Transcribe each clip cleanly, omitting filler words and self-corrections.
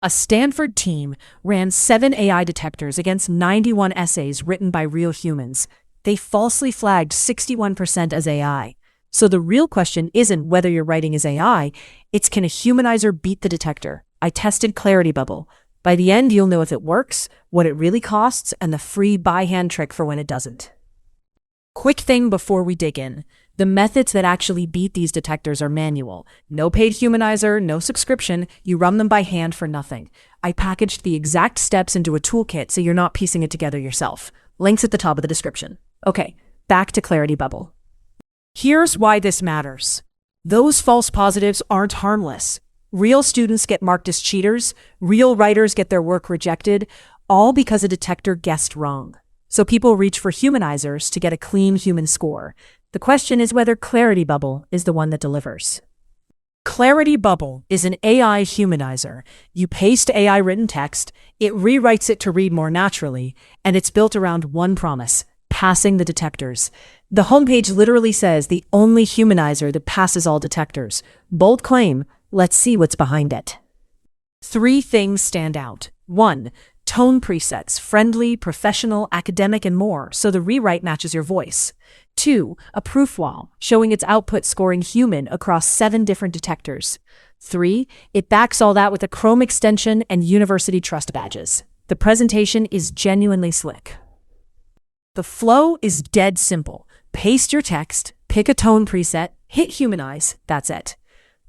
A Stanford team ran 7 AI detectors against 91 essays written by real humans. They falsely flagged 61% as AI. So the real question isn't whether your writing is AI, it's can a humanizer beat the detector? I tested Clarity Bubble. By the end, you'll know if it works, what it really costs, and the free by-hand trick for when it doesn't. Quick thing before we dig in. The methods that actually beat these detectors are manual. No paid humanizer, no subscription, you run them by hand for nothing. I packaged the exact steps into a toolkit so you're not piecing it together yourself. Links at the top of the description. Okay, back to Clarity Bubble. Here's why this matters. Those false positives aren't harmless. Real students get marked as cheaters, real writers get their work rejected, all because a detector guessed wrong. So people reach for humanizers to get a clean human score. The question is whether Clarity Bubble is the one that delivers. Clarity Bubble is an AI humanizer. You paste AI written text, it rewrites it to read more naturally, and it's built around one promise: passing the detectors. The homepage literally says the only humanizer that passes all detectors. Bold claim, let's see what's behind it. 3 things stand out. 1. Tone presets, friendly, professional, academic, and more, so the rewrite matches your voice. 2. A proof wall, showing its output scoring human across 7 different detectors. 3. It backs all that with a Chrome extension and university trust badges. The presentation is genuinely slick. The flow is dead simple. Paste your text, pick a tone preset, hit humanize, that's it.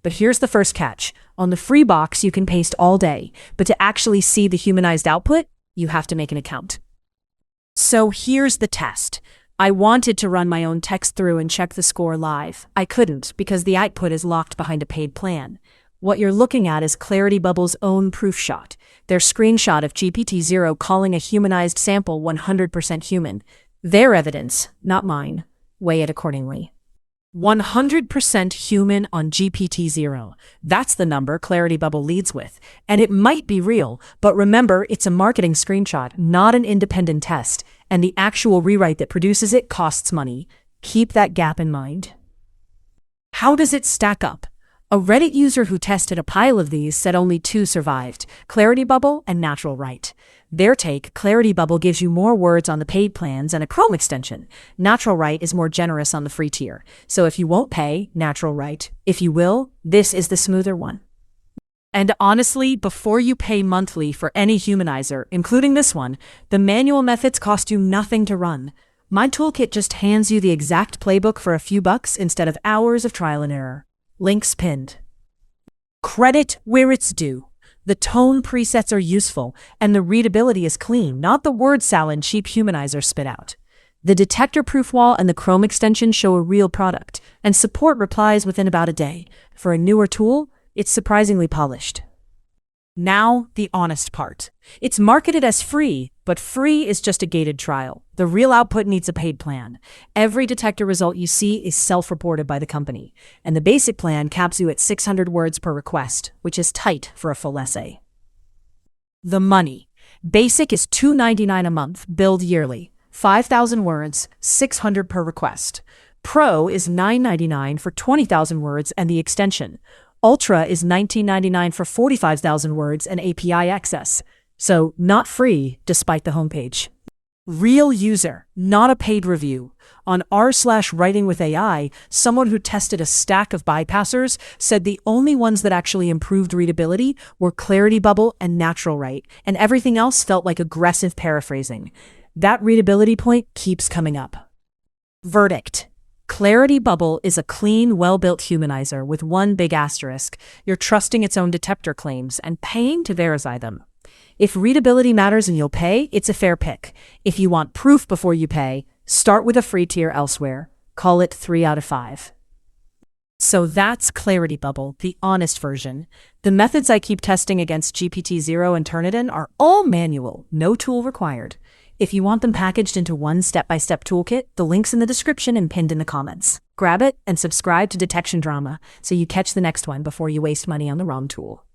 But here's the first catch. On the free box, you can paste all day, but to actually see the humanized output, you have to make an account. So here's the test. I wanted to run my own text through and check the score live. I couldn't because the output is locked behind a paid plan. What you're looking at is Clarity Bubble's own proof shot, their screenshot of GPTZero calling a humanized sample 100% human. Their evidence, not mine. Weigh it accordingly. 100% human on GPTZero. That's the number Clarity Bubble leads with. And it might be real, but remember, it's a marketing screenshot, not an independent test, and the actual rewrite that produces it costs money. Keep that gap in mind. How does it stack up? A Reddit user who tested a pile of these said only 2 survived: Clarity Bubble and Natural Write. Their take: Clarity Bubble gives you more words on the paid plans and a Chrome extension. Natural Write is more generous on the free tier. So if you won't pay, Natural Write. If you will, this is the smoother one. And honestly, before you pay monthly for any humanizer, including this one, the manual methods cost you nothing to run. My toolkit just hands you the exact playbook for a few bucks instead of hours of trial and error. Links pinned. Credit where it's due. The tone presets are useful, and the readability is clean, not the word salad cheap humanizer spit out. The detector proof wall and the Chrome extension show a real product, and support replies within about a day. For a newer tool, it's surprisingly polished. Now, the honest part. It's marketed as free, but free is just a gated trial. The real output needs a paid plan. Every detector result you see is self-reported by the company, and the basic plan caps you at 600 words per request, which is tight for a full essay. The money. Basic is $2.99 a month, billed yearly. 5,000 words, 600 per request. Pro is $9.99 for 20,000 words and the extension. Ultra is $19.99 for 45,000 words and API access. So not free, despite the homepage. Real user, not a paid review. On r/writingwithai, someone who tested a stack of bypassers said the only ones that actually improved readability were Clarity Bubble and Natural Write, and everything else felt like aggressive paraphrasing. That readability point keeps coming up. Verdict. Clarity Bubble is a clean, well-built humanizer with one big asterisk. You're trusting its own detector claims and paying to verify them. If readability matters and you'll pay, it's a fair pick. If you want proof before you pay, start with a free tier elsewhere. Call it 3 out of 5. So that's Clarity Bubble, the honest version. The methods I keep testing against GPTZero and Turnitin are all manual, no tool required. If you want them packaged into one step-by-step toolkit, the link's in the description and pinned in the comments. Grab it and subscribe to Detection Drama so you catch the next one before you waste money on the wrong tool.